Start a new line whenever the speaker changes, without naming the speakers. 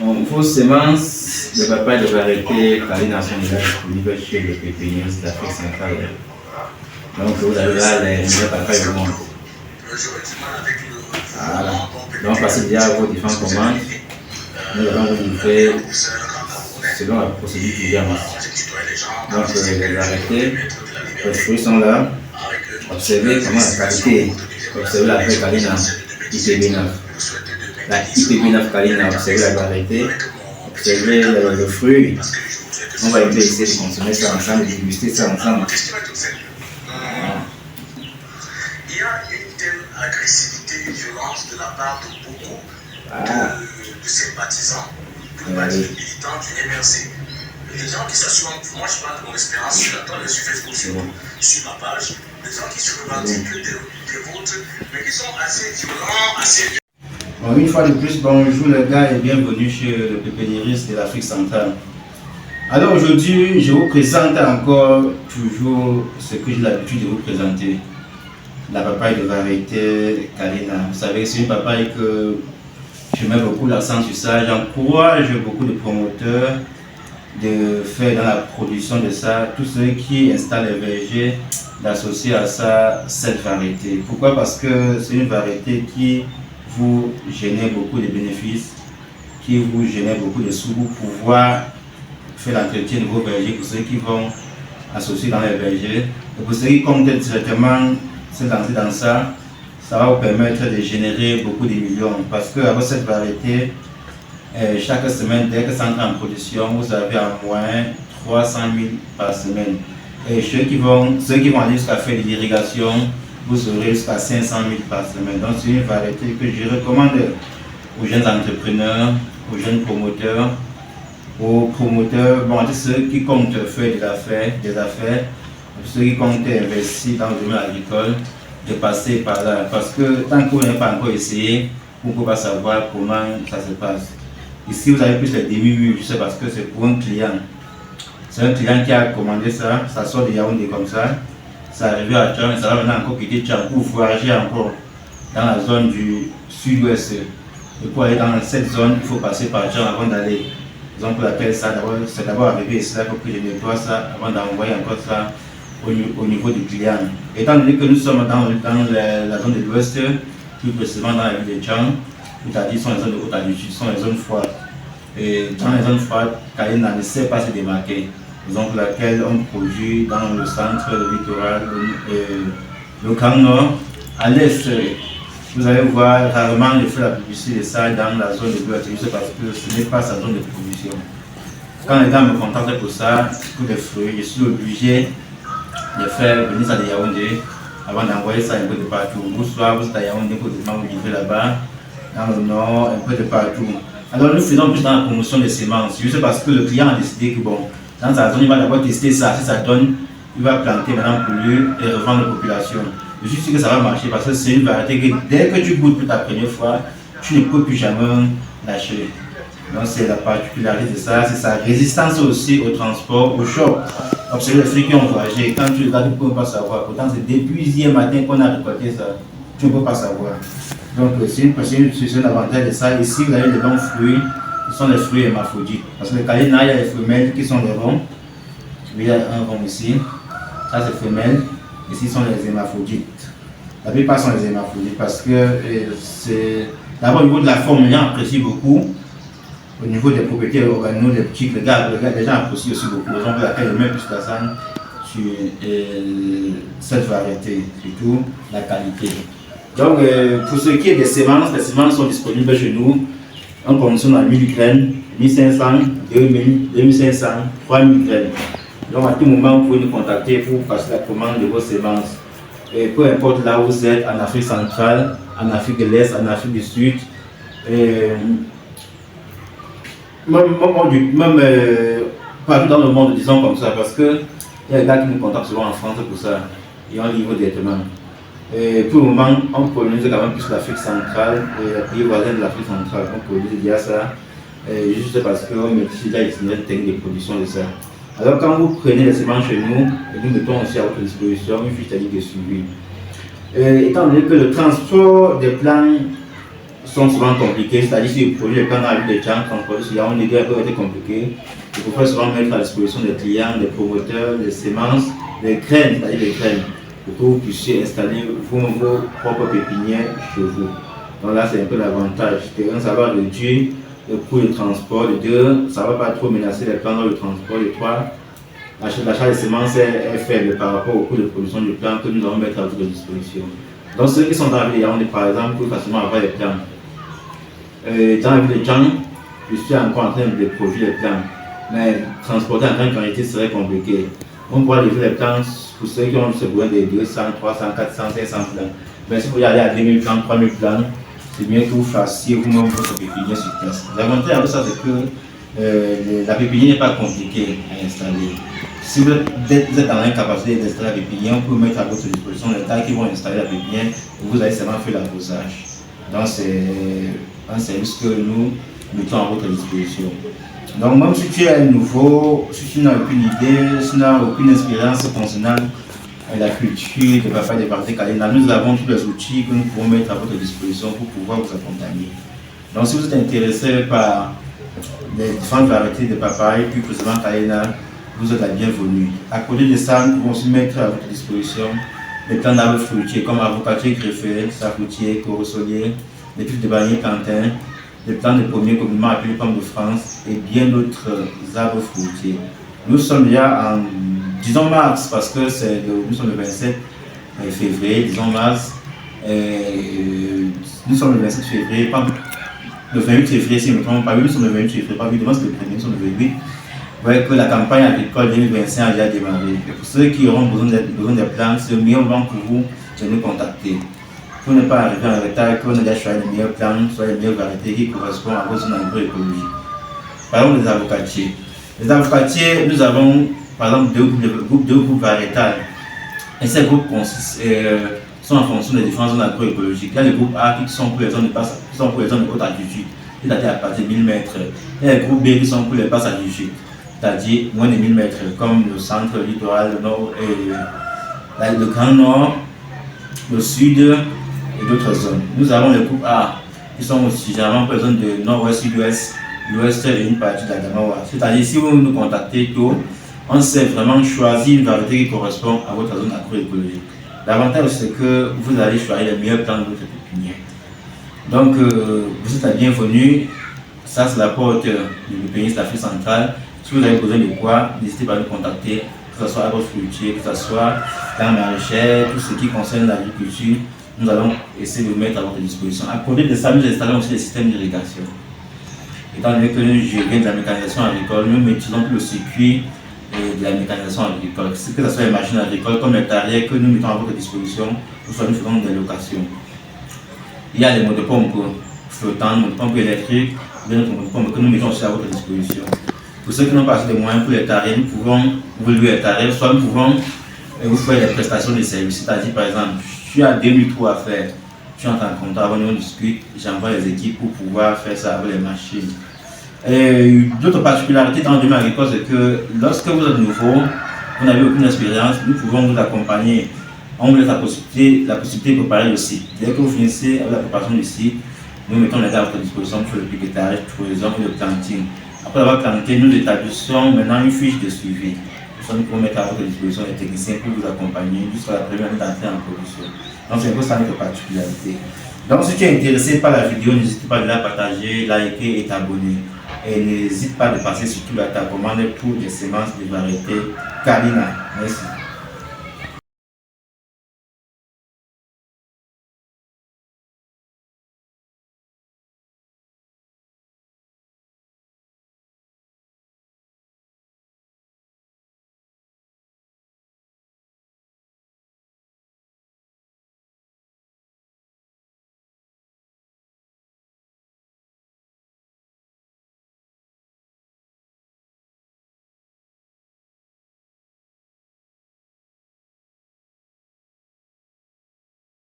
Bon, vos semences de papaye de variété Kalina sont déjà disponibles chez les pépiniéristes d'Afrique centrale. Donc vous avez là les meilleurs papayes du monde. Voilà. Donc passez déjà à vos différentes commandes. Nous allons vous livrer selon la procédure du diamant. Donc les variétés, les fruits sont là. Observez comment la qualité. Observez la vraie Kalina IPB9. La IPB9 Kalina, observez la variété. Observez le fruit. On va essayer de consommer ça ensemble, de déguster ça ensemble.
Il y a une telle agressivité et violence de la part de beaucoup de sympathisants, de militants du MRC. Les gens qui s'assurent, moi je parle de mon expérience, j'attends les sur Facebook, sur ma page, les gens qui se revendiquent des vôtres, mais qui sont assez violents, assez...
Bon, une fois de plus, bonjour les gars et bienvenue chez le pépiniériste de l'Afrique centrale. Alors aujourd'hui, je vous présente encore toujours ce que j'ai l'habitude de vous présenter. La papaye de variété Kalina. Vous savez, c'est une papaye que je mets beaucoup l'accent sur ça. J'encourage beaucoup de promoteurs de faire dans la production de ça, tous ceux qui installent les vergers, d'associer à ça cette variété. Pourquoi? Parce que c'est une variété qui vous génère beaucoup de bénéfices, qui vous génère beaucoup de sous pour pouvoir faire l'entretien de vos vergers, pour ceux qui vont associer dans les vergers. Et pour ceux qui comptent directement se lancer dans ça, ça va vous permettre de générer beaucoup de millions. Parce qu'avec cette variété, chaque semaine, dès que ça entre en production, vous avez en moins 300 000 par semaine. Et ceux qui vont aller jusqu'à faire de l'irrigation, vous aurez jusqu'à 500 000 par semaine. Donc c'est une variété que je recommande aux jeunes entrepreneurs, aux jeunes promoteurs, aux promoteurs, bon, ceux qui comptent faire des affaires, ceux qui comptent investir dans le domaine agricole, de passer par là. Parce que tant qu'on n'a pas encore essayé, on ne peut pas savoir comment ça se passe. Ici, vous avez plus les demi-mûres, je sais parce que c'est pour un client. C'est un client qui a commandé ça, ça sort de Yaoundé comme ça. Ça arrive à Tchang, ça va maintenant encore quitter Tchang pour voyager encore dans la zone du sud-ouest. Et pour aller dans cette zone, il faut passer par Tchang avant d'aller. Raison pour laquelle ça, c'est d'abord arrivé ici, il faut que je nettoie ça avant d'envoyer encore ça au niveau du client. Étant donné que nous sommes dans la zone de l'ouest, plus précisément dans la ville de Tchang, c'est-à-dire sont les zones de haute altitude, sont les zones froides. Et dans les zones froides, Kalina ne sait pas se démarquer. Raison pour laquelle on produit dans le centre, le littoral, le Grand Nord. À l'est, vous allez voir rarement le fait la publicité de ça dans la zone de l'ouest, juste parce que ce n'est pas sa zone de production. Quand les gens me contactent pour ça, pour des fruits, je suis obligé de faire venir ça de Yaoundé avant d'envoyer ça un peu de partout. Ou soit vous êtes à Yaoundé, vous livrez là-bas, dans le nord, un peu de partout. Alors nous faisons plus dans la promotion des semences, juste parce que le client a décidé que bon, dans sa zone, il va d'abord tester ça, si ça donne, il va planter maintenant pour lui et revendre la population. Je suis sûr que ça va marcher parce que c'est une variété que dès que tu goûtes pour ta première fois, tu ne peux plus jamais lâcher. Donc c'est la particularité de ça, c'est sa résistance aussi au transport, au choc. Observez les fruits qui ont voyagé, quand tu regardes, tu ne peux pas savoir. Pourtant c'est depuis hier matin qu'on a récolté ça, tu ne peux pas savoir. Donc c'est un avantage de ça. Ici vous avez les bons fruits, qui sont les fruits hermaphrodites. Parce que le Kalina, il y a les femelles qui sont les ronds. Il y a un rond ici, ça c'est femelle. Ici sont les hermaphrodites. La plupart sont les hermaphrodites parce que c'est d'abord au niveau de la forme, les gens apprécient beaucoup. Au niveau des propriétés organo, les petits, les gens apprécient aussi beaucoup. Par exemple, laquelle je mets plus d'accent sur cette variété, surtout la qualité. Donc, pour ce qui est des semences, les semences sont disponibles chez nous en condition à 1000 graines, 1500, 2000, 2500, 3000 graines. Donc, à tout moment, vous pouvez nous contacter pour passer la commande de vos semences. Et peu importe là où vous êtes, en Afrique centrale, en Afrique de l'Est, en Afrique du Sud, même partout dans le monde, disons comme ça, parce que il y a des gars qui nous contactent souvent en France pour ça, et on livre directement. Et pour le moment, on produit quand même plus l'Afrique centrale et les pays voisins de l'Afrique centrale. On produit déjà ça, juste parce qu'on maîtrise déjà les techniques de production de ça. Alors quand vous prenez les semences chez nous, et nous mettons aussi à votre disposition une fiche technique de suivi. Étant donné que le transport des plants sont souvent compliqués, c'est-à-dire si vous produisez les plants dans la ville de gens, transporter sur Yaoundé peut être compliqué. Il faut souvent mettre à disposition des clients, des promoteurs, des semences, des graines, c'est-à-dire des graines, pour que vous puissiez installer vos propres pépinières chez vous. Donc là, c'est un peu l'avantage. De un, ça va réduire le coût de transport. De deux, ça ne va pas trop menacer les plants dans le transport. De trois, l'achat de semences est faible par rapport au coût de production du plant que nous allons mettre à votre disposition. Donc ceux qui sont dans la ville de Yaoundé, par exemple, peuvent facilement avoir les plants. Dans la ville de Djang, je suis encore en train de produire les plants, mais transporter en grande quantité serait compliqué. On pourra livrer les plants pour ceux qui ont besoin de 200, 300, 400, 500 plants. Mais si vous allez à 2000 plants, 3000 plants, c'est mieux que vous fassiez vous-même votre pépinière sur place. L'avantage avec ça, c'est que la pépinière n'est pas compliquée à installer. Si vous êtes dans l'incapacité d'installer la pépinière, on peut mettre à votre disposition les gars qui vont installer la pépinière et vous allez seulement faire l'arrosage. Donc c'est un service que nous mettons à votre disposition. Donc même si tu es nouveau, si tu n'as aucune idée, si tu n'as aucune expérience concernant la culture de papaye, de variétés Kalina, nous avons tous les outils que nous pouvons mettre à votre disposition pour pouvoir vous accompagner. Donc si vous êtes intéressé par les différentes variétés de papaye, plus précisément Kalina, vous êtes la bienvenue. À côté de ça, nous pouvons aussi mettre à votre disposition les plants d'arbres fruitiers comme avocatier greffé, sacoutier, corosolier, les fils de bananier plantain, les plants de pommiers communément appelés pommes de France et bien d'autres arbres fruitiers. Nous sommes déjà en, disons mars, parce que nous sommes le 27 février, disons mars. Nous sommes le 27 février, pas le 28 février, si je ne me trompe pas, oui, nous sommes le 28 février, pas évidemment, c'est le premier, nous sommes le 28. Vous voyez que la campagne agricole 2025 a déjà démarré. Et pour ceux qui auront besoin des plants, c'est le meilleur moment pour vous de nous contacter. Pour ne pas arriver en retard, que vous ayez choisi les meilleurs plants, soit les meilleures variétés qui correspondent à votre zone agroécologique. Par exemple, les avocatiers. Les avocatiers, nous avons par exemple deux groupes variétales. Et ces groupes sont en fonction des différentes zones agroécologiques. Il y a les groupes A qui sont pour les zones de haute altitude, c'est-à-dire à partir de 1000 mètres. Et les groupes B qui sont pour les basses altitudes, c'est-à-dire moins de 1000 mètres, comme le centre, le littoral, le nord, et le grand nord, le sud et d'autres zones. Nous avons les groupes A qui sont aussi généralement pour les zones de nord-ouest, sud-ouest, l'ouest et une partie de la Gamawa. C'est-à-dire si vous nous contactez tôt, on sait vraiment choisir une variété qui correspond à votre zone agroécologique. L'avantage c'est que vous allez choisir les meilleurs plants de votre pépinière. Donc vous êtes la bienvenue. Ça c'est la porte du pépinier de l'Afrique centrale. Si vous avez besoin de quoi, n'hésitez pas à nous contacter, que ce soit arbre fruitier, que ce soit dans maraîchère, tout ce qui concerne l'agriculture, nous allons essayer de mettre à votre disposition. À côté de ça, nous installons aussi des systèmes d'irrigation. Étant donné que je viens de la mécanisation agricole, nous utilisons le circuit de la mécanisation agricole, que ce soit les machines agricoles comme les carrières que nous mettons à votre disposition, ou soit nous faisons des locations. Il y a les motopompes flottants, motopompes électriques, bien d'autres motopompes que nous mettons aussi à votre disposition. Pour ceux qui n'ont pas assez de moyens pour les tarifs, nous pouvons vous louer les tarifs, soit nous pouvons vous faire des prestations de services. C'est-à-dire, par exemple, je suis à 2000 trous à faire, je suis en train de contact, on discute, j'envoie les équipes pour pouvoir faire ça avec les machines. D'autres particularités dans le domaine agricole, c'est que lorsque vous êtes nouveau, vous n'avez aucune expérience, nous pouvons vous accompagner. On vous laisse la possibilité de préparer le site. Dès que vous finissez avec la préparation du site, nous mettons les gars à votre disposition pour le piquetage, trouvaison et le planting. Après avoir planté, nous établissons maintenant une fiche de suivi. Nous pouvons mettre à votre disposition les techniciens pour vous accompagner jusqu'à la première année d'entrée en production. Donc c'est un peu ça notre particularité. Donc si tu es intéressé par la vidéo, n'hésite pas de la partager, liker et t'abonner. Et n'hésite pas de passer sur toute la commande pour des semences de variété Kalina. Merci.